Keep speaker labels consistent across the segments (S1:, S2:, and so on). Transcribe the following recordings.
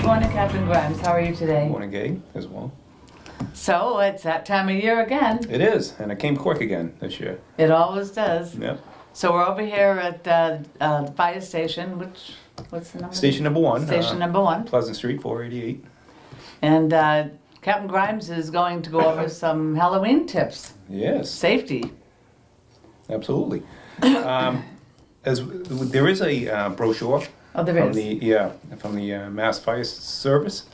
S1: morning, Captain Grimes. How are you today?
S2: Morning, Gay, as well.
S1: So, it's that time of year again.
S2: It is, and it came quick again this year.
S1: It always does.
S2: Yep.
S1: So we're over here at the fire station, what's the number?
S2: Station number one.
S1: Station number one.
S2: Pleasant Street, 488.
S1: And Captain Grimes is going to go over some Halloween tips.
S2: Yes,
S1: Safety.
S2: absolutely. There is a brochure
S1: Oh, there
S2: from
S1: is.
S2: from the Mass Fire Service.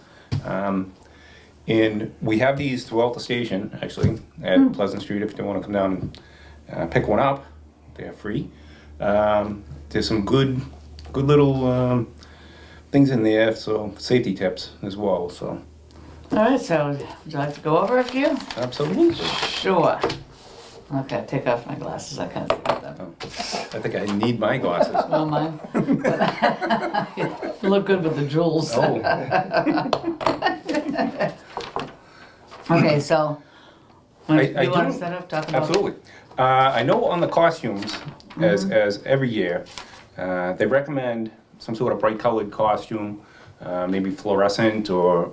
S2: And we have these throughout the station, actually, at Pleasant Street. If you want to come down and pick one up, they're free. There's some good little things in there, so safety tips as well. So
S1: All right, so would you like to go over a few?
S2: absolutely.
S1: Sure. Okay, take off my glasses. I can't see them.
S2: Oh, I think I need my glasses.
S1: Well, mine. You look good with the jewels.
S2: Oh,
S1: Okay, so
S2: I
S1: you want
S2: do-
S1: to set up, talk about?
S2: absolutely. I know on the costumes, as every year, they recommend some sort of bright colored costume, maybe fluorescent or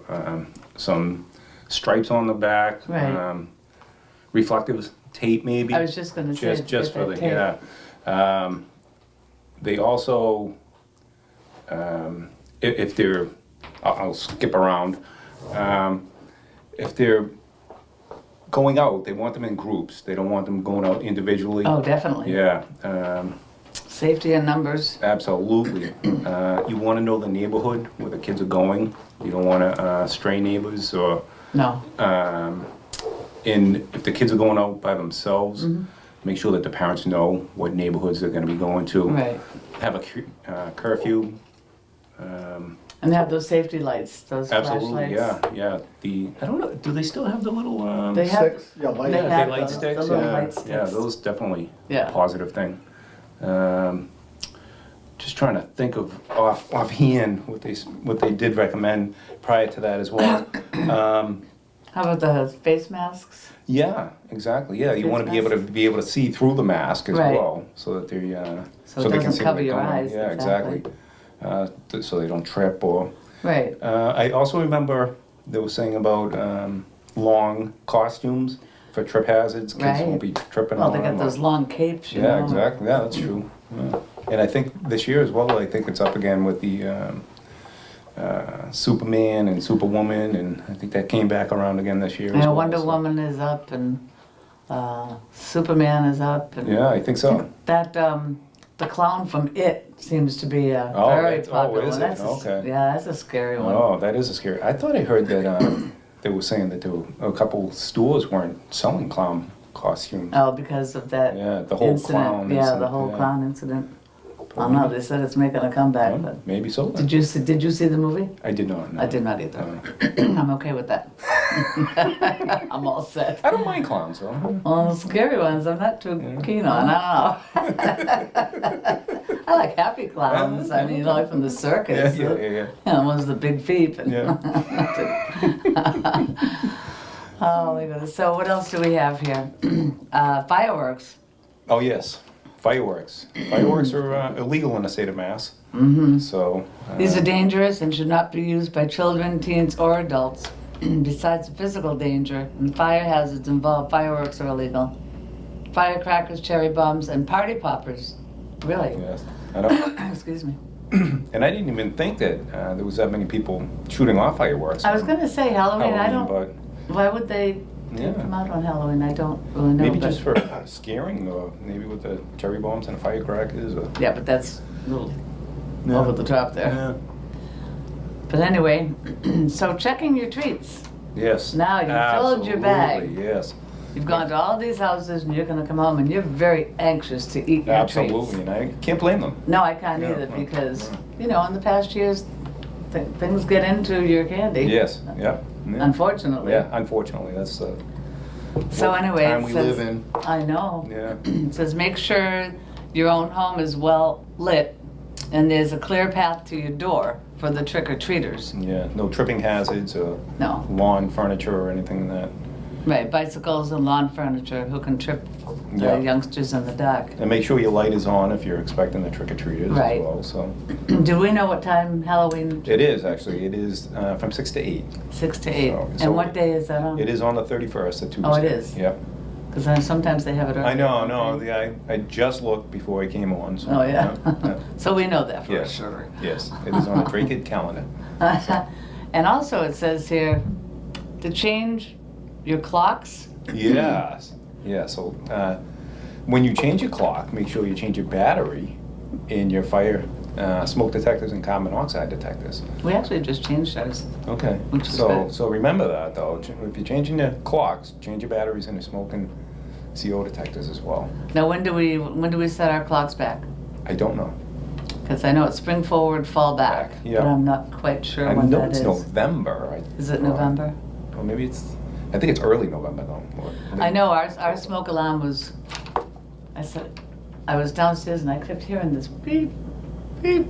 S2: some stripes on the back,
S1: Right.
S2: reflective tape maybe.
S1: I was just going to say.
S2: Just
S1: get
S2: for
S1: that
S2: the,
S1: tape.
S2: yeah. They also, if they're, I'll skip around. If they're going out, they want them in groups. They don't want them going out individually.
S1: Oh, definitely.
S2: Yeah,
S1: Safety in numbers.
S2: absolutely. You want to know the neighborhood where the kids are going. You don't want to stray neighbors or,
S1: No.
S2: and if the kids are going out by themselves, make sure that the parents know what neighborhoods they're going to be going to.
S1: Right.
S2: Have a curfew.
S1: And they have those safety lights, those
S2: Absolutely,
S1: flashlights.
S2: yeah. I don't know, do they still have the little,
S1: They have,
S3: Sticks, yeah, light.
S1: they
S2: they
S1: have
S2: light
S1: the
S2: sticks?
S1: little
S2: Yeah,
S1: light sticks.
S2: yeah, those definitely
S1: Yeah.
S2: a positive thing. Just trying to think of offhand what they did recommend prior to that as well.
S1: How about the face masks?
S2: Yeah, exactly. Yeah, you
S1: Face
S2: want to be able to see through the mask as
S1: Right.
S2: well, so that they
S1: So it
S2: they can
S1: doesn't
S2: see
S1: cover
S2: where
S1: your
S2: they're going.
S1: eyes,
S2: Yeah,
S1: exactly.
S2: So they don't trip or.
S1: Right.
S2: I also remember they were saying about long costumes for trip hazards. Kids
S1: Right.
S2: won't be tripping
S1: Well,
S2: on
S1: they got
S2: them.
S1: those long capes, you
S2: Yeah,
S1: know.
S2: exactly. Yeah, that's true. Yeah. And I think this year as well, I think it's up again with the Superman and Superwoman, and I think that came back around again this year as
S1: Yeah,
S2: well.
S1: Wonder
S2: so-
S1: Woman is up and Superman is up. And
S2: Yeah, I think so.
S1: that, the clown from It seems to be
S2: Oh,
S1: very
S2: that's- oh,
S1: popular.
S2: is it?
S1: That's
S2: Okay.
S1: Yeah, that's a scary one.
S2: Oh, that is a scary. I thought I heard that they were saying that there were a couple stores weren't selling clown costumes.
S1: Oh, because of that
S2: Yeah, the whole
S1: incident.
S2: clown
S1: Yeah,
S2: incident,
S1: the whole
S2: yeah.
S1: clown incident. I don't know, they said it's making a comeback,
S2: Well,
S1: but
S2: maybe so. Then.
S1: did you see the movie?
S2: I did not. No.
S1: I did not either.
S2: No.
S1: I'm okay with that. I'm all set.
S2: I don't mind clowns though.
S1: Well, the scary ones I'm not too
S2: Yeah.
S1: keen on. I don't know. I like happy clowns. I mean, like from the
S2: Yeah,
S1: circus.
S2: yeah, yeah,
S1: You know, ones with the big feet. And
S2: yeah.
S1: Oh my goodness. So what else do we have here? Fireworks.
S2: Oh yes, fireworks. Fireworks are illegal in the state of Mass.
S1: Hmm.
S2: So
S1: These are dangerous and should not be used by children, teens, or adults. Besides the physical danger and fire hazards involved, fireworks are illegal. Firecrackers, cherry bombs, and party poppers. Really?
S2: yes, I don't.
S1: Excuse me.
S2: And I didn't even think that there was that many people shooting off fireworks.
S1: I was
S2: on
S1: going to say Halloween. I don't.
S2: But
S1: Why would they
S2: Yeah.
S1: come out on Halloween? I don't really know.
S2: maybe
S1: but-
S2: just for scaring, or maybe with the cherry bombs and firecrackers. Or,
S1: Yeah, but that's a little
S2: Yeah.
S1: over the top there.
S2: yeah.
S1: But anyway, so checking your treats.
S2: Yes.
S1: Now you've filled your bag.
S2: Absolutely, yes.
S1: You've gone to all these houses and you're going to come home and you're very anxious to eat your
S2: Absolutely,
S1: treats.
S2: and I can't blame them.
S1: No, I can't
S2: Yeah,
S1: either
S2: no,
S1: because,
S2: no.
S1: you know, in the past years, things get into your candy.
S2: Yes, yeah. Yeah.
S1: Unfortunately.
S2: Yeah, unfortunately, that's the
S1: So anyway,
S2: time
S1: it
S2: we
S1: says-
S2: live in.
S1: I know.
S2: Yeah.
S1: It says make sure your own home is well lit and there's a clear path to your door for the trick-or-treaters.
S2: Yeah, no tripping hazards or
S1: No.
S2: lawn furniture or anything like that.
S1: Right, bicycles and lawn furniture who can trip the
S2: Yeah.
S1: youngsters in the dark.
S2: And make sure your light is on if you're expecting the trick-or-treaters
S1: Right.
S2: as well, so.
S1: Do we know what time Halloween?
S2: It is, actually. It is from 6 to 8.
S1: 6 to 8.
S2: So-
S1: And what day is that on?
S2: It is on the 31st, a Tuesday.
S1: Oh, it is?
S2: Yep.
S1: Because sometimes they have it early.
S2: I know, no, I just looked before I came on, so.
S1: Oh, yeah?
S2: yeah.
S1: So we know that for
S2: Yes,
S1: sure.
S2: yes, it is on the Drake calendar.
S1: And also it says here to change your clocks.
S2: Yes, yeah, so when you change your clock, make sure you change your battery in your fire smoke detectors and carbon monoxide detectors.
S1: We actually just changed ours.
S2: Okay,
S1: Which is
S2: so,
S1: good.
S2: so remember that though, if you're changing your clocks, change your batteries in your smoke and CO detectors as well.
S1: Now, when do we set our clocks back?
S2: I don't know.
S1: Because I know it's spring forward, fall back,
S2: Back, yeah.
S1: but I'm not quite sure
S2: I
S1: when
S2: know
S1: that
S2: it's
S1: is.
S2: November.
S1: Is it November?
S2: Or maybe I think it's early November though.
S1: I know our smoke alarm was. I was downstairs and I kept hearing this beep, beep.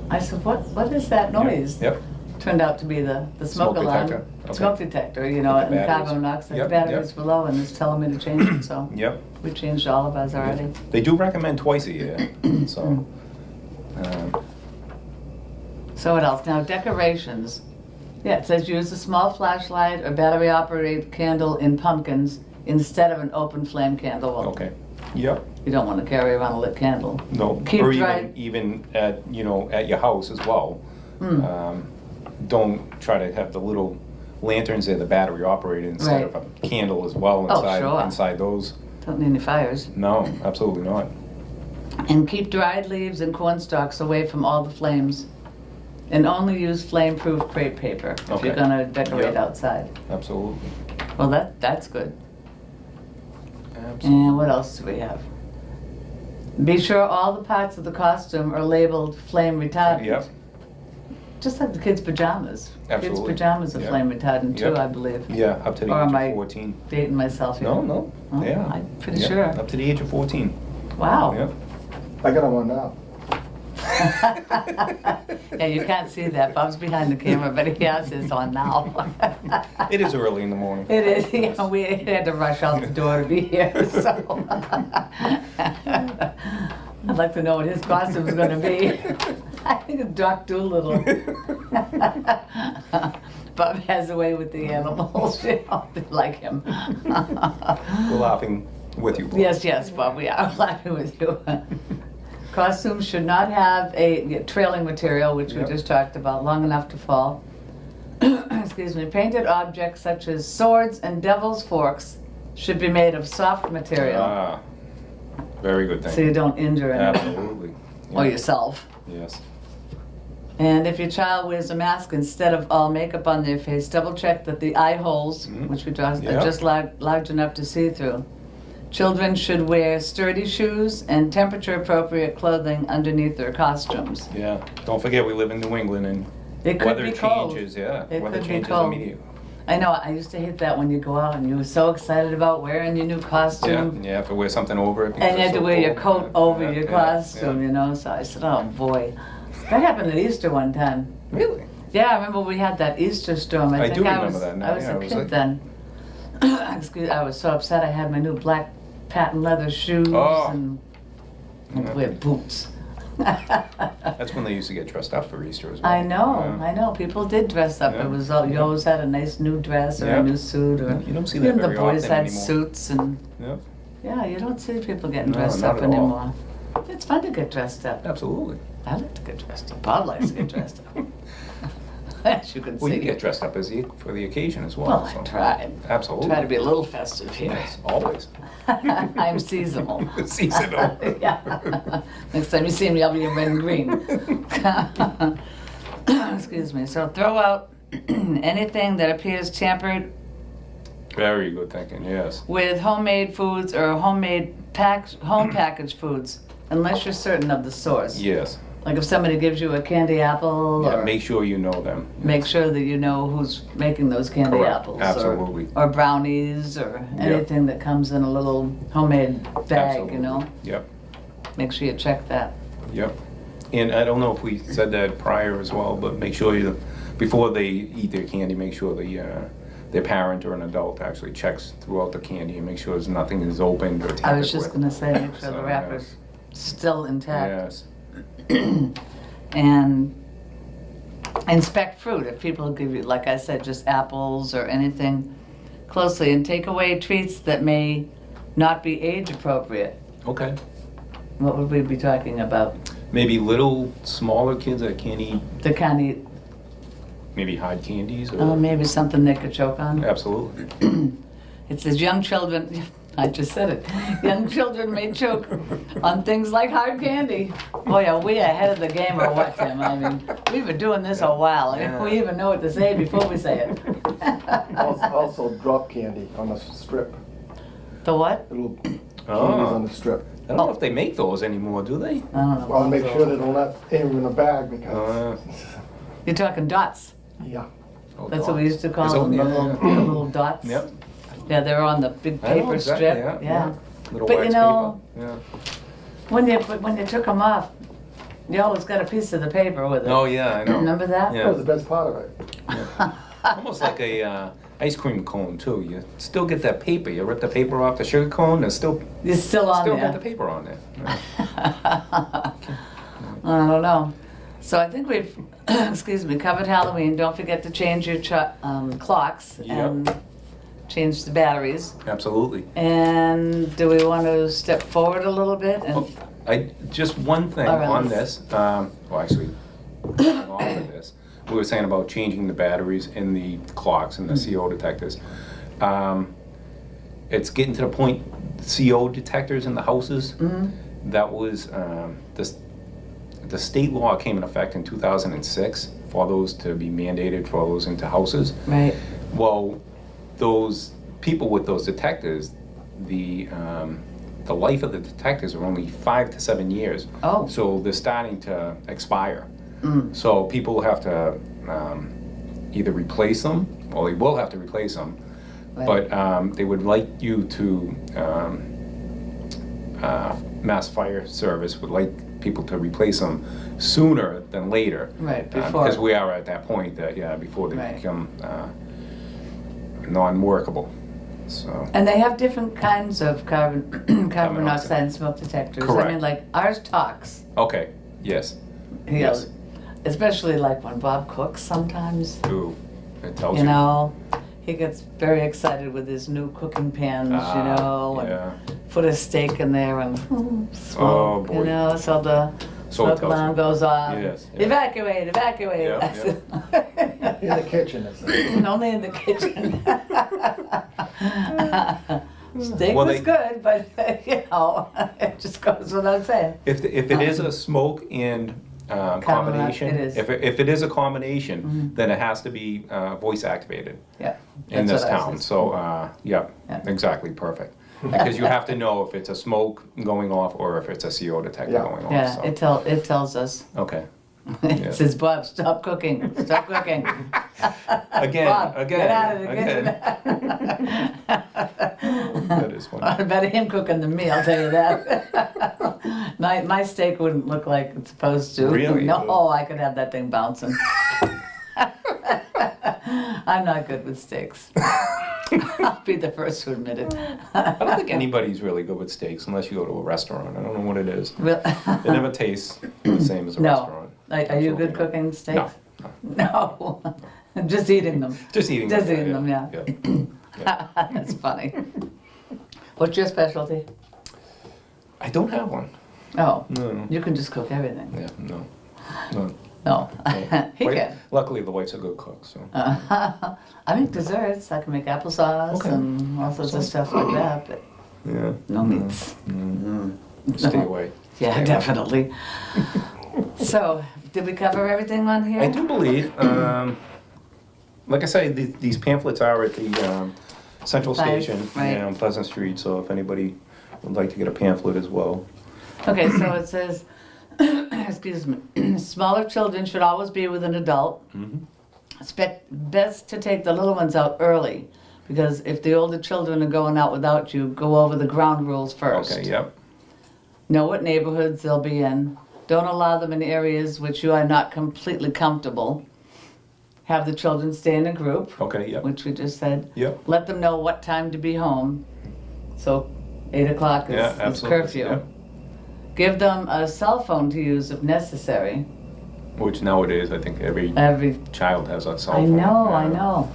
S1: I said, what is that noise?
S2: Yep.
S1: Turned out to be the smoke
S2: Smoke
S1: alarm.
S2: detector, okay.
S1: Smoke detector, you know,
S2: With
S1: and
S2: the
S1: the
S2: batteries.
S1: carbon monoxide
S2: Yep,
S1: batteries
S2: yep.
S1: were low and it's telling me to change it, so
S2: Yep.
S1: we changed all of ours already.
S2: They do recommend twice a year, so.
S1: So what else? Now decorations. Yeah, it says use a small flashlight or battery operated candle in pumpkins instead of an open flame candle. Well,
S2: Okay. Yep.
S1: you don't want to carry around a lit candle.
S2: No.
S1: Keep
S2: Or
S1: dry.
S2: even at at your house as well.
S1: Hmm.
S2: Don't try to have the little lanterns there, the battery operated instead
S1: Right.
S2: of a candle as well
S1: Oh,
S2: inside
S1: sure.
S2: inside those.
S1: Don't need any fires.
S2: No, absolutely not.
S1: And keep dried leaves and corn stalks away from all the flames. And only use flame-proof crepe paper if
S2: Okay.
S1: you're gonna decorate
S2: Yep.
S1: outside.
S2: Absolutely.
S1: Well, that's good.
S2: Absolutely.
S1: And what else do we have? Be sure all the parts of the costume are labeled flame retardant.
S2: Yep.
S1: Just like the kids' pajamas.
S2: Absolutely.
S1: Kids' pajamas are
S2: Yep.
S1: flame retardant too,
S2: Yep.
S1: I believe.
S2: Yeah, up to the
S1: Or
S2: age
S1: am I-
S2: of 14.
S1: Dating myself here.
S2: No,
S1: Oh,
S2: yeah.
S1: I'm pretty
S2: Yeah,
S1: sure.
S2: Up to the age of 14.
S1: Wow.
S2: Yep.
S3: I got one now.
S1: Yeah, you can't see that. Bob's behind the camera, but he has his on now.
S2: It is early in the morning.
S1: It is, yeah, we had to rush out the door to be here, so. I'd like to know what his costume's gonna be. I think it's Doc Doolittle. Bob has a way with the animals, you know, they like him.
S2: We're laughing with you, Bob.
S1: Yes, Bob, we are laughing with you. Costumes should not have a trailing material, which we
S2: Yep.
S1: just talked about, long enough to fall. Excuse me. Painted objects such as swords and devil's forks should be made of soft material,
S2: Ah, very good
S1: so
S2: thing.
S1: you don't injure anyone
S2: Absolutely.
S1: or
S2: Yeah.
S1: yourself.
S2: Yes.
S1: And if your child wears a mask instead of all makeup on their face, double check that the eye holes,
S2: Mhm.
S1: which we just,
S2: Yeah.
S1: are just large enough to see through. Children should wear sturdy shoes and temperature appropriate clothing underneath their costumes.
S2: Yeah. Don't forget, we live in New England and
S1: It could
S2: weather
S1: be cold.
S2: changes. Yeah.
S1: It
S2: Weather
S1: could be
S2: changes
S1: cold.
S2: immediately.
S1: I know, I used to hate that when you go out and you were so excited about wearing your new
S2: Yeah.
S1: costume.
S2: You have to wear something over it. because
S1: And you had
S2: it's
S1: to
S2: so
S1: wear your
S2: cold.
S1: coat over
S2: Yeah,
S1: your
S2: yeah,
S1: costume,
S2: yeah.
S1: you know, so I said, oh boy. That happened at Easter one time.
S2: Really?
S1: Yeah, I remember we had that Easter storm.
S2: I
S1: think
S2: do remember
S1: was,
S2: that now,
S1: I was
S2: yeah,
S1: a
S2: it was
S1: kid
S2: like-
S1: then. I was so upset. I had my new black patent leather shoes
S2: Oh.
S1: and
S2: Yeah.
S1: wear boots.
S2: That's when they used to get dressed up for Easter as well.
S1: I know,
S2: Yeah.
S1: I know. People did dress up.
S2: Yeah.
S1: It was all, you always had a nice new dress or
S2: Yeah.
S1: a new suit, or
S2: You don't see that
S1: even the
S2: very
S1: boys
S2: often
S1: had
S2: anymore.
S1: suits and
S2: Yep.
S1: yeah, you don't see people getting
S2: No,
S1: dressed
S2: not
S1: up
S2: at all.
S1: anymore. It's fun to get dressed up.
S2: Absolutely.
S1: I like to get dressed up. Bob likes to get dressed up. As you can
S2: Well,
S1: see.
S2: you get dressed up for the occasion as well.
S1: Well, I
S2: so-
S1: tried.
S2: Absolutely.
S1: Try to be a little festive here.
S2: Yes, always.
S1: I'm seasonal.
S2: Seasonal.
S1: Yeah. Next time you see me, I'll be in red and green. Excuse me. So throw out anything that appears tampered
S2: Very good thinking, yes.
S1: with homemade foods or home packaged foods, unless you're certain of the source.
S2: Yes.
S1: Like if somebody gives you a candy apple,
S2: Yeah,
S1: or
S2: make sure you know them.
S1: make sure that you know who's making those candy
S2: Correct.
S1: apples.
S2: Absolutely.
S1: Or brownies, or anything that comes in a little homemade bag,
S2: Absolutely.
S1: you know?
S2: Yep,
S1: Make sure you check that.
S2: yep. And I don't know if we said that prior as well, but make sure before they eat their candy, make sure the their parent or an adult actually checks throughout the candy and make sure there's nothing is opened or tampered
S1: I was just
S2: with.
S1: gonna say, make sure
S2: So,
S1: the wrapper's still intact.
S2: Yes.
S1: And inspect fruit. If people give you, like I said, just apples or anything closely, and take away treats that may not be age appropriate.
S2: Okay.
S1: What would we be talking about?
S2: Maybe little smaller kids that can't eat
S1: The kind of,
S2: maybe hard candies or
S1: maybe something they could choke on.
S2: absolutely.
S1: It says young children, I just said it, young children may choke on things like hard candy. Boy, are we ahead of the game or what, Tim? I mean, we've been doing this a while.
S2: Yeah.
S1: We even know what to say before we say it.
S3: Also, drop candy on the strip.
S1: The what?
S3: Little candies
S2: Oh.
S3: on the strip.
S2: I don't know if they make those anymore, do they?
S1: I don't know.
S3: Well, make sure they don't let aim in a bag because,
S1: You're talking dots.
S3: yeah.
S1: That's what we used to call
S2: Is it-
S1: them, the
S2: yeah,
S1: little,
S2: yeah.
S1: the little dots.
S2: Yep.
S1: Yeah, they're on the big
S2: I know
S1: paper
S2: exactly,
S1: strip. Yeah.
S2: Little
S1: But you
S2: wax
S1: know-
S2: paper.
S1: When you took them off, you always got a piece of the paper with it.
S2: Yeah. Oh yeah, I know.
S1: Remember that?
S2: Yeah.
S3: That was the best part of it.
S2: Almost like a ice cream cone too. You still get that paper. You rip the paper off the sugar cone, and still
S1: You're still on
S2: got the
S1: there.
S2: paper on there.
S1: I don't know. So I think we've, excuse me, covered Halloween. Don't forget to change your clocks
S2: Yep.
S1: and change the batteries.
S2: Absolutely.
S1: And do we want to step forward a little bit? And
S2: Just one thing
S1: All right,
S2: on
S1: let's-
S2: this. Well, actually, all of this. We were saying about changing the batteries in the clocks and the CO detectors. It's getting to the point. CO detectors in the houses. That was the state law came in effect in 2006 for those to be mandated for those into houses.
S1: right.
S2: Well, those people with those detectors, the life of the detectors are only 5 to 7 years.
S1: Oh.
S2: So they're starting to expire. So people have to either replace them, or they will have to replace them.
S1: Right.
S2: But they would like you to, Mass Fire Service would like people to replace them sooner than later.
S1: Right, before.
S2: Because we are at that point that, before they
S1: Right.
S2: become non-workable. So,
S1: And they have different kinds of carbon
S2: monoxide.
S1: monoxide and smoke detectors. I
S2: Correct.
S1: mean, like ours talks.
S2: okay, yes.
S1: You know,
S2: Yes.
S1: especially like when Bob cooks sometimes.
S2: Ooh, it tells
S1: You
S2: you.
S1: know, he gets very excited with his new cooking pans, you know, and
S2: Yeah.
S1: put a steak in there and smoke,
S2: boy.
S1: you know, so the
S2: So it
S1: smoke
S2: tells you.
S1: alarm goes off.
S2: Yes, yeah.
S1: Evacuate, evacuate.
S2: Yeah,
S3: In the kitchen, it's
S1: Only in the kitchen. Steak
S2: Well,
S1: was
S2: they-
S1: good, but you know, it just goes without saying.
S2: If it is a smoke and combination,
S1: it is.
S2: if it is a combination, then it has to be voice activated
S1: Yeah.
S2: in
S1: that's
S2: this
S1: what I
S2: town.
S1: said.
S2: So
S1: Yeah.
S2: exactly perfect. Because you have to know if it's a smoke going off or if it's a CO detector
S3: Yeah.
S2: going off.
S1: Yeah,
S2: So.
S1: it tells us.
S2: Okay.
S1: It says, Bob, stop cooking, stop cooking.
S2: Again,
S1: Bob,
S2: again,
S1: get out of the
S2: again.
S1: kitchen.
S2: That is funny.
S1: Better him cooking than me, I'll tell you that. My steak wouldn't look like it's supposed to.
S2: Really?
S1: No, I could have that thing bouncing. I'm not good with steaks. I'll be the first to admit it.
S2: I don't think anybody's really good with steaks unless you go to a restaurant. I don't know what it is.
S1: Real-
S2: It never tastes the same as a
S1: No.
S2: restaurant.
S1: Are you good
S2: Absolutely not.
S1: cooking steaks?
S2: No.
S1: No. Just eating them.
S2: Just eating
S1: Just
S2: them,
S1: eating them, yeah.
S2: Yeah.
S1: That's funny. What's your specialty?
S2: I don't have one.
S1: Oh,
S2: No.
S1: you can just cook everything.
S2: Yeah, no. No.
S1: No, he
S2: Wait,
S1: can.
S2: luckily, the wife's a good cook, so.
S1: I make desserts. I can make applesauce
S2: Okay.
S1: and all sorts of stuff like that, but
S2: Yeah.
S1: no meats.
S2: Stay away.
S1: Yeah,
S2: Stay away.
S1: definitely. So, did we cover everything on here?
S2: I do believe, like I say, these pamphlets are at the Central
S1: Right,
S2: Station
S1: right.
S2: on Pleasant Street, so if anybody would like to get a pamphlet as well.
S1: Okay, so it says, excuse me, smaller children should always be with an adult. It's best to take the little ones out early, because if the older children are going out without you, go over the ground rules first.
S2: Okay, yep.
S1: Know what neighborhoods they'll be in. Don't allow them in areas which you are not completely comfortable. have the children stay in a group,
S2: Okay, yep,
S1: which we just said.
S2: yep.
S1: Let them know what time to be home. So 8 o'clock
S2: Yeah,
S1: is
S2: absolutely,
S1: curfew.
S2: yep.
S1: Give them a cell phone to use if necessary.
S2: Which nowadays, I think every
S1: Every
S2: child has a cell
S1: I
S2: phone.
S1: know, I
S2: Yeah.
S1: know.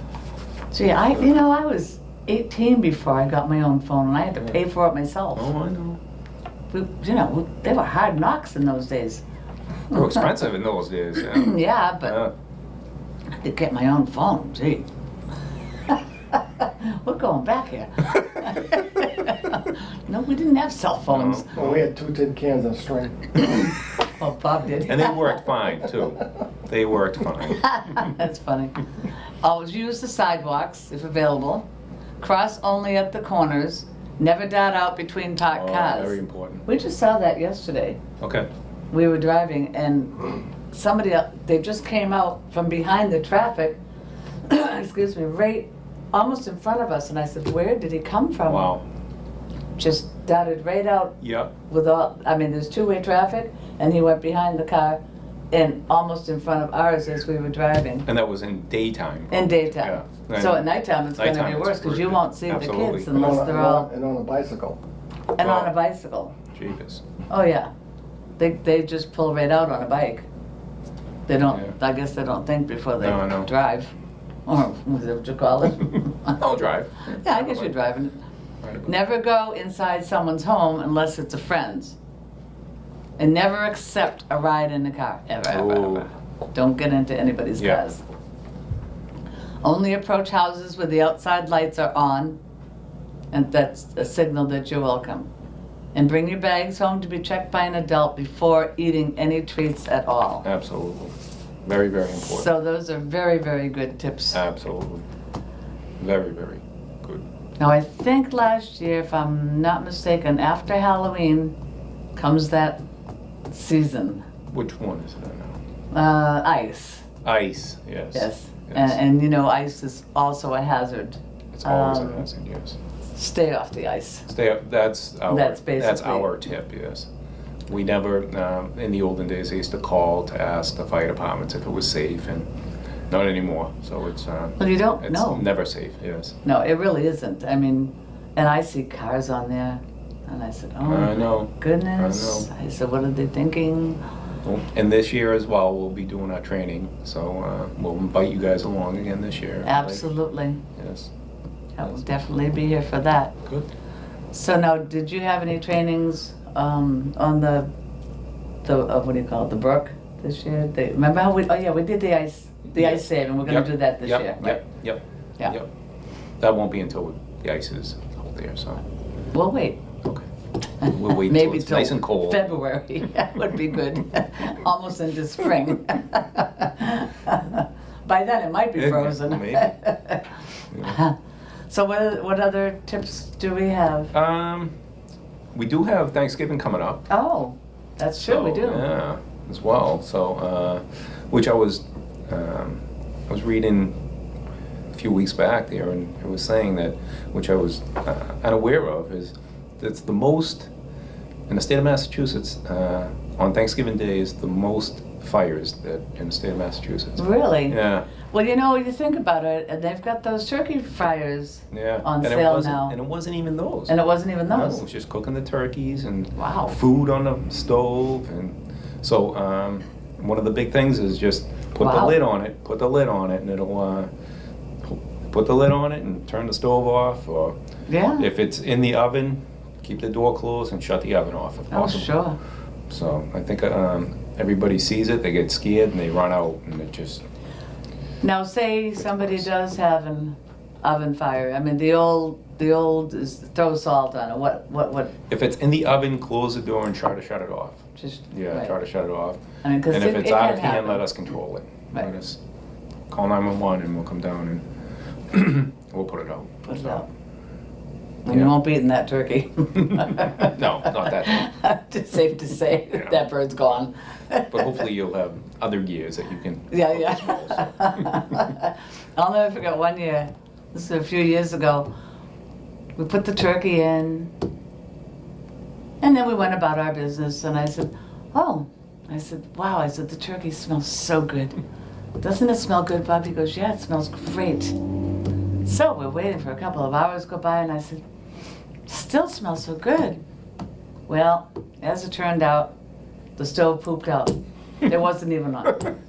S1: Gee, I was 18 before I got my own phone, and I had to pay for it myself.
S2: Oh, I know.
S1: They were hard knocks in those days.
S2: They were expensive in those days, yeah.
S1: Yeah, but
S2: Yeah.
S1: to get my own phone, gee. We're going back here. No, we didn't have cell phones.
S3: Well, we had 2 tin cans and a string.
S1: Well, Bob did.
S2: And they worked fine, too. They worked fine.
S1: That's funny. Always use the sidewalks if available. Cross only at the corners. Never dart out between parked
S2: Oh,
S1: cars.
S2: very important.
S1: We just saw that yesterday.
S2: Okay.
S1: We were driving and they just came out from behind the traffic, excuse me, right almost in front of us. And I said, where did he come from?
S2: Wow.
S1: Just darted right out
S2: Yep.
S1: there's two-way traffic, and he went behind the car and almost in front of ours as we were driving.
S2: And that was in daytime.
S1: In daytime.
S2: Yeah.
S1: So at nighttime, it's gonna
S2: Nighttime,
S1: be
S2: it's
S1: worse, because you
S2: brutal.
S1: won't see the
S2: Absolutely.
S1: kids unless they're all,
S3: And on a bicycle.
S1: and on
S2: Oh.
S1: a bicycle.
S2: Jeepers.
S1: Oh, yeah. They just pull right out on a bike. They don't,
S2: Yeah.
S1: I guess they don't think before they
S2: No, I know.
S1: drive. Or what you call it.
S2: I'll drive.
S1: Yeah, I guess you're driving. Never go inside someone's home unless it's a friend's. And never accept a ride in the car, ever, ever,
S2: Ooh.
S1: ever. Don't get into anybody's
S2: Yeah.
S1: cars. Only approach houses where the outside lights are on, and that's a signal that you're welcome. And bring your bags home to be checked by an adult before eating any treats at all.
S2: Absolutely. Very, very important.
S1: So those are very, very good tips.
S2: Absolutely. Very, very good.
S1: Now, I think last year, if I'm not mistaken, after Halloween comes that season.
S2: Which one is it now?
S1: Ice.
S2: Ice, yes.
S1: Yes.
S2: Yes.
S1: And ice is also a hazard.
S2: It's always
S1: um,
S2: a hazard, yes.
S1: Stay off the ice.
S2: Stay up, that's
S1: That's basically-
S2: our tip, yes. We never, in the olden days, they used to call to ask the fire departments if it was safe, and not anymore. So it's,
S1: Well, you don't
S2: it's
S1: know.
S2: never safe, yes.
S1: No, it really isn't. I mean, and I see cars on there, and I said, oh
S2: I
S1: my
S2: know.
S1: goodness. I said, what are they thinking?
S2: Well, and this year as well, we'll be doing our training, so we'll invite you guys along again this year.
S1: Absolutely.
S2: Yes.
S1: I will definitely be here for that.
S2: Good.
S1: So now, did you have any trainings on the what do you call it, the brook this year? Remember how we did the ice save, and we're gonna
S2: Yep.
S1: do that this
S2: Yep.
S1: year, right?
S2: Yep.
S1: Yeah.
S2: Yep. That won't be until the ice is out there, so,
S1: We'll wait.
S2: okay. We'll wait until
S1: Maybe
S2: it's
S1: till
S2: nice and cold.
S1: February. That would be good. Almost into spring. By then, it might be
S2: Yeah,
S1: frozen.
S2: maybe. Yeah.
S1: So what other tips do we have?
S2: We do have Thanksgiving coming up.
S1: Oh, that's true, we
S2: So,
S1: do.
S2: Yeah, as well. So, which I was reading a few weeks back there, and it was saying that, which I was unaware of, is that's the most in the state of Massachusetts on Thanksgiving Day is the most fires that in the state of Massachusetts.
S1: Really?
S2: Yeah,
S1: Well, you think about it, and they've got those turkey fryers
S2: yeah.
S1: on
S2: and
S1: sale
S2: it wasn't,
S1: now.
S2: And it wasn't even those.
S1: And it wasn't even
S2: No,
S1: those.
S2: it was just cooking the turkeys and
S1: Wow.
S2: food on the stove, and so one of the big things is just put the
S1: Wow.
S2: lid on it. Put the lid on it, and it'll put the lid on it and turn the stove off. Or
S1: Yeah.
S2: if it's in the oven, keep the door closed and shut the oven off if
S1: Oh,
S2: possible.
S1: sure.
S2: So I think everybody sees it, they get scared, and they run out, and it just
S1: Now, say somebody does have an oven fire. I mean, the old is throw salt on it. What?
S2: if it's in the oven, close the door and try to shut it off.
S1: Just
S2: Yeah,
S1: right.
S2: try to shut it off.
S1: I mean, 'cause
S2: And if
S1: it
S2: it's out
S1: can
S2: of hand,
S1: happen.
S2: let us control it.
S1: Right.
S2: Let us call 911 and we'll come down and we'll put it out.
S1: Put it
S2: So,
S1: out. And you
S2: Yeah.
S1: won't be eating that turkey.
S2: No, not that.
S1: Just safe to say
S2: Yeah.
S1: that bird's gone.
S2: But hopefully you'll have other gears that you can.
S1: Yeah,
S2: focus more, so.
S1: yeah. I'll never forget one year, this is a few years ago, we put the turkey in, and then we went about our business, and I said, wow, the turkey smells so good. doesn't it smell good, Bob? He goes, yeah, it smells great. So we're waiting for a couple of hours go by, and I said, still smells so good. Well, as it turned out, the stove pooped out. It wasn't even on.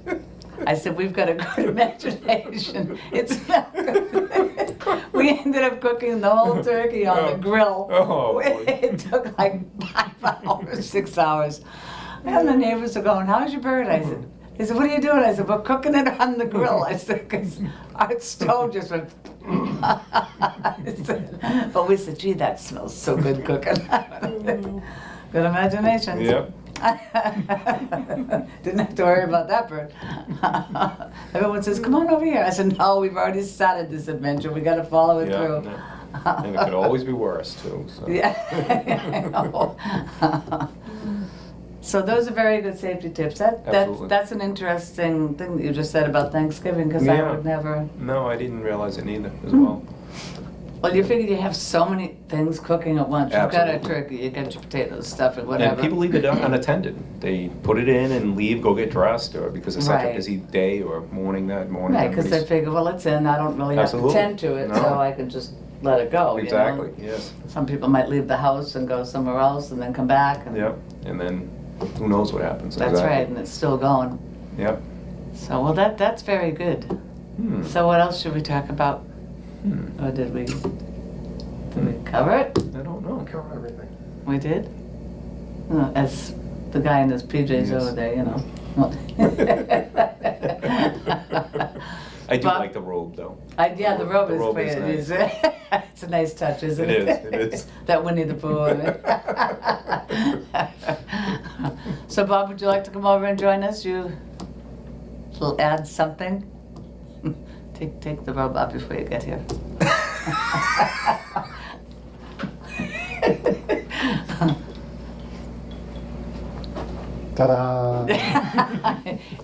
S1: I said, we've got a good imagination. It smelled good. We ended up cooking the whole turkey on the grill.
S2: Oh, boy.
S1: It took like 5 hours, 6 hours. And the neighbors are going, how's your bird? I said, they said, what are you doing? I said, we're cooking it on the grill. I said, because our stove just went. I said, but we said, gee, that smells so good cooking. Good imagination.
S2: Yep.
S1: Didn't have to worry about that bird. Everyone says, come on over here. I said, no, we've already started this adventure. We got to follow it
S2: Yeah,
S1: through.
S2: yeah. And it could always be worse too. So.
S1: Yeah, I know. So those are very good safety tips.
S2: Absolutely.
S1: That's an interesting thing that you just said about Thanksgiving, because I
S2: Yeah.
S1: would never.
S2: No, I didn't realize it neither as well.
S1: Well, you figure you have so many things cooking at once. You've got a
S2: Absolutely.
S1: turkey, you got your potatoes, stuff, and whatever.
S2: And people leave it unattended. They put it in and leave, go get dressed, or because it's such a
S1: Right.
S2: busy day or morning that morning.
S1: Right, because they
S2: everybody's-
S1: figure, well, it's in, I don't really have
S2: Absolutely.
S1: to tend to it,
S2: No.
S1: so I can just let it go.
S2: Exactly.
S1: You know?
S2: Yes.
S1: Some people might leave the house and go somewhere else and then come back. And
S2: Yep. And then who knows what happens?
S1: That's
S2: exactly.
S1: right, and it's still going.
S2: Yep.
S1: So, well, that's very good.
S2: Hmm.
S1: So what else should we talk about?
S2: Hmm.
S1: Or did we cover it?
S2: I don't know.
S3: Cover everything.
S1: We did? As the guy in his PJs
S2: Yes.
S1: over there, you know.
S2: I do
S1: Bob?
S2: like the robe though.
S1: Yeah, the robe
S2: The
S1: is
S2: robe
S1: pretty.
S2: is
S1: It's a nice touch, isn't
S2: It
S1: it?
S2: is, it is.
S1: That Winnie the Pooh. So, Bob, would you like to come over and join us? You will add something. Take the robe off before you get here.
S3: Ta-da!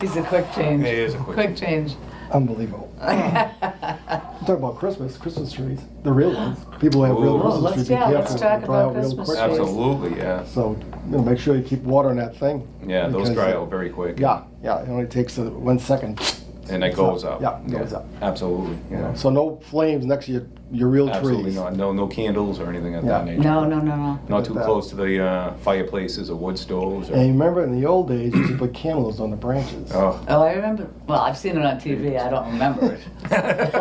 S1: He's a quick change.
S2: He is a quick
S1: change.
S3: Unbelievable. Talk about Christmas trees, the real ones. People who have real
S2: Ooh.
S3: Christmas
S1: Let's-
S3: trees. Be
S1: yeah, let's
S3: careful,
S1: talk
S3: they dry
S1: about
S3: out real
S1: Christmas
S3: quick.
S1: trees.
S2: Absolutely, yeah.
S3: So, make sure you keep water on that thing.
S2: Yeah, those
S3: because,
S2: dry out very quick.
S3: Yeah, it only takes 1 second.
S2: And it goes up.
S3: Yeah, it goes up.
S2: Absolutely. Yeah.
S3: So no flames next to your real
S2: Absolutely
S3: trees.
S2: not. No candles or anything of that
S3: Yeah.
S2: nature.
S1: No.
S2: Not too
S3: Like that.
S2: close to the fireplaces or wood stoves. Or,
S3: And you remember in the old days, you used to put candles on the branches.
S2: oh.
S1: Oh, I remember. Well, I've seen it on TV. I don't remember it. It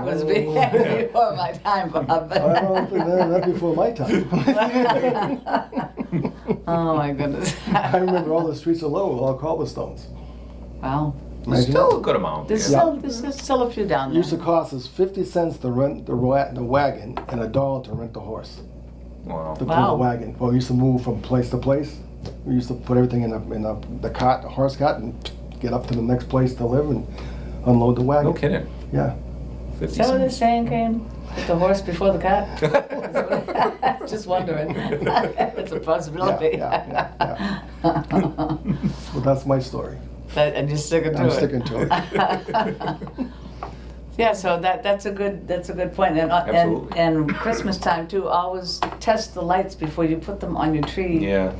S1: was before my time, Bob.
S3: I don't think that's before my time.
S1: Oh my goodness.
S3: I remember all the streets of Lowell, all cobblestones.
S1: Wow.
S2: There's still a good amount.
S1: There's
S2: there.
S1: there's still a few down
S3: It
S1: there.
S3: used to cost us 50 cents to rent the wagon and $1 to rent the horse.
S2: Wow.
S3: To pull
S1: Wow.
S3: the wagon. Well, we used to move from place to place. We used to put everything in the cart, the horse cart, and get up to the next place to live and unload the wagon.
S2: No kidding.
S3: Yeah.
S2: 50
S1: Is that where the
S2: cents.
S1: saying came? With the horse before the cart? Just wondering. It's a possibility.
S3: Yeah. Well, that's my story.
S1: And you're sticking to
S3: I'm
S1: it.
S3: sticking to it.
S1: Yeah, so that's a good point.
S2: Absolutely.
S1: And Christmas time too. Always test the lights before you put them on your tree
S2: Yeah.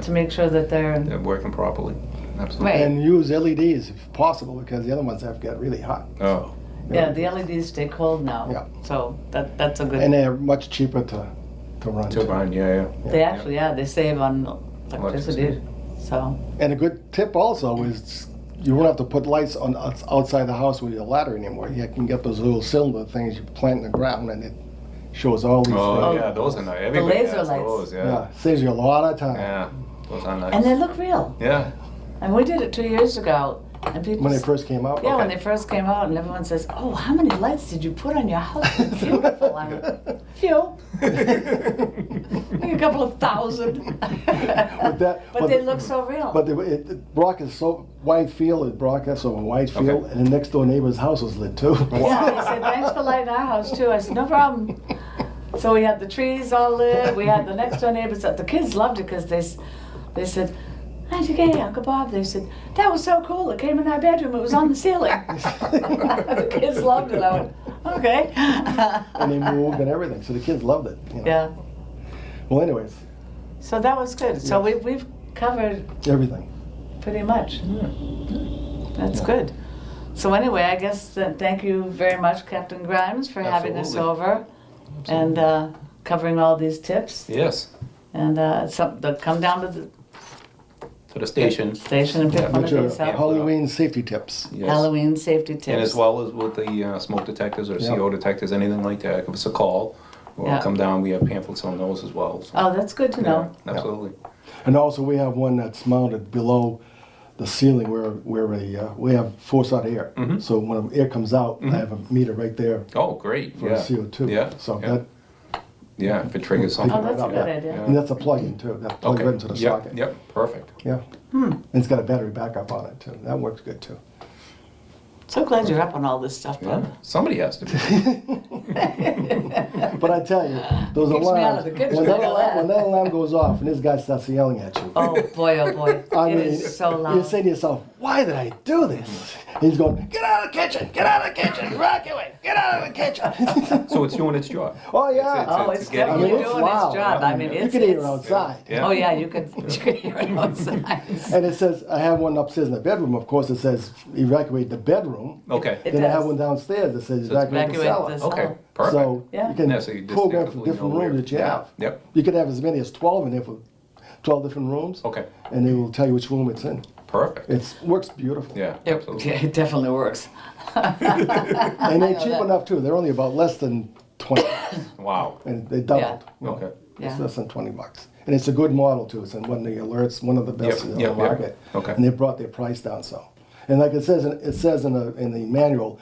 S1: to make sure that they're
S2: They're working properly. Absolutely.
S1: Right.
S3: And use LEDs if possible, because the other ones have got really hot.
S2: Oh.
S1: Yeah, the LEDs stay cold now.
S3: Yeah.
S1: So that's a good.
S3: And they're much cheaper to run.
S2: To run, yeah.
S1: They actually, they save on electricity.
S2: Electricity.
S1: So
S3: And a good tip also is you won't have to put lights on outside the house with your ladder anymore. You can get those little cylinder things you plant in the ground, and it shows all these
S2: Oh,
S3: things.
S2: yeah, those are nice. Everybody
S1: laser
S2: has
S1: lights.
S2: those,
S3: Yeah,
S2: yeah.
S3: saves you a lot of time.
S2: Yeah, those are nice.
S1: and they look real.
S2: Yeah.
S1: And we did it 2 years ago, and people.
S3: When they first came out.
S1: Yeah, when
S2: Okay.
S1: they first came out, and everyone says, "Oh, how many lights did you put on your house? They're beautiful." I'm like, few, like a couple of thousand. but they look so real.
S3: But Brock is so wide field. Brock has so wide field,
S2: Okay.
S3: and the next door neighbor's house was lit too.
S1: Yeah, they said, "Thanks for lighting our house too." I said, "No problem." So we had the trees all lit. We had the next door neighbors. The kids loved it because they said, "Auntie Gay, Uncle Bob." They said, "That was so cool. It came in our bedroom. It was on the ceiling." The kids loved it. I went, "Okay."
S3: And they moved and everything, so the kids loved it. You know.
S1: Yeah.
S3: Well, anyways,
S1: So that was good. So
S3: Yes.
S1: we've covered
S3: everything.
S1: pretty much. That's good. So anyway, I guess thank you very much, Captain Grimes, for having us
S2: Absolutely.
S1: over and covering all these tips.
S2: Yes,
S1: And come down to the
S2: to the station.
S1: station and pick
S2: Yeah.
S1: one of
S3: Which are
S1: these up.
S3: Halloween safety tips.
S2: Yes.
S1: Halloween safety tips.
S2: And as well as with the smoke detectors or
S3: Yeah.
S2: CO detectors, anything like that, give us a call or
S1: Yeah.
S2: come down. We have pamphlets on those as well. So,
S1: Oh, that's good to know.
S2: yeah, absolutely.
S3: And also we have one that's mounted below the ceiling where we have force out air.
S2: Mhm.
S3: So when air comes out, I have a meter right there
S2: Oh, great.
S3: for
S2: Yeah.
S3: CO2.
S2: Yeah.
S3: So
S2: yeah.
S3: that,
S2: Yeah, if it triggers something.
S1: Oh, that's a
S3: right
S1: good
S3: up, yeah.
S1: idea.
S3: And that's a plug-in too. That plugs
S2: Okay.
S3: right into the
S2: Yep,
S3: socket.
S2: Yep, perfect.
S3: Yeah.
S1: Hmm.
S3: And it's got a battery backup on it too. That works good too.
S1: So glad you're up on all this stuff,
S2: Yeah.
S1: Bob.
S2: Somebody has to be.
S3: But I tell you, those
S1: Keeps me out
S3: alarms,
S1: of the kitchen,
S3: when that,
S1: I know that.
S3: when that alarm goes off and this guy starts yelling at you,
S1: Oh boy, oh boy.
S3: I
S1: It
S3: mean,
S1: is so
S3: you
S1: loud.
S3: say to yourself, why did I do this? And he's going, get out of the kitchen, get out of the kitchen, Rockaway, get out of the kitchen.
S2: So it's doing its job.
S3: Oh yeah.
S1: Oh, it's
S2: getting
S1: definitely
S3: I mean,
S2: you.
S3: it's
S1: doing its
S3: loud.
S1: job. I mean,
S3: You
S1: it's.
S3: can hear it
S1: it's-
S3: outside.
S2: Yeah.
S1: Oh yeah, you could hear it outside.
S3: And it says, I have one upstairs in the bedroom, of course, it says evacuate the bedroom.
S2: Okay.
S1: It
S3: Then I have
S1: does.
S3: one downstairs that says
S2: So it's
S3: evacuate the
S1: evacuate
S3: cellar.
S1: the
S2: Okay, perfect.
S3: So
S1: Yeah.
S3: you can
S2: Yeah, so you
S3: program for
S2: distinctively
S3: different
S2: know where-
S3: rooms that you
S2: yeah,
S3: have.
S2: yep.
S3: You could have as many as 12 in there for 12 different rooms.
S2: Okay,
S3: And they will tell you which room it's in.
S2: perfect.
S3: It works beautiful.
S2: Yeah,
S1: It,
S2: absolutely.
S1: yeah, it definitely works.
S3: And
S1: I
S3: they're
S1: know
S3: cheap
S1: that.
S3: enough too. They're only about less than 20.
S2: Wow.
S3: And they doubled.
S1: Yeah.
S2: Okay.
S3: It's
S1: Yeah.
S3: less than $20. And it's a good model too. It's in one of the alerts, one of the best
S2: Yep,
S3: in
S2: yep,
S3: the
S2: yep.
S3: market.
S2: Okay.
S3: And they brought their price down so. And like it says in the manual,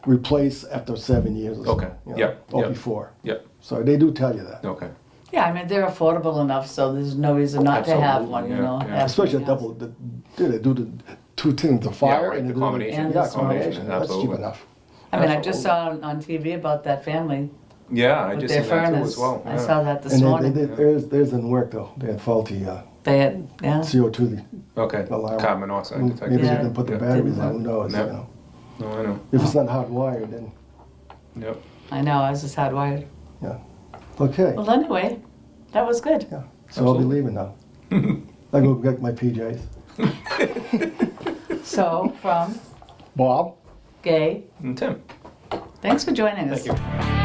S3: replace after 7 years or so.
S2: Okay.
S3: you know,
S2: Yep,
S3: Or
S2: yep.
S3: before.
S2: Yep,
S3: So they do tell you that.
S2: okay.
S1: Yeah, I mean they're affordable enough, so there's no reason not to have
S2: Absolutely,
S1: one. You
S2: yeah,
S1: know,
S2: yeah.
S1: have
S3: Especially a
S1: something
S3: double, they do the two things, the fire
S2: right,
S3: and
S2: the
S3: they do
S2: combination.
S1: And
S3: Yeah,
S1: the smoke.
S3: combination. That's cheap
S2: Absolutely.
S3: enough.
S1: I mean, I just saw on TV about that family
S2: Yeah, I
S1: with
S2: just
S1: their
S2: seen that too
S1: furnace.
S2: as well.
S1: I
S2: yeah.
S1: saw that this
S3: And
S1: morning.
S3: theirs didn't work though. They had faulty
S1: They had, yeah.
S3: CO2.
S2: Okay,
S3: Alarm.
S2: carbon monoxide
S3: Maybe
S2: detector.
S3: they
S1: Yeah.
S3: didn't put the
S2: Yeah.
S3: batteries on, who knows,
S2: Yeah.
S3: you know.
S2: No, I know.
S3: If it's not hardwired, then,
S2: Yep.
S1: I know. I was just hardwired.
S3: okay.
S1: Well, anyway, that was good.
S3: Yeah, so I'll be
S2: Absolutely.
S3: leaving now. I go get my PJs.
S1: So from
S3: Bob?
S1: Gay,
S2: And Tim,
S1: thanks for joining us.
S2: thank you.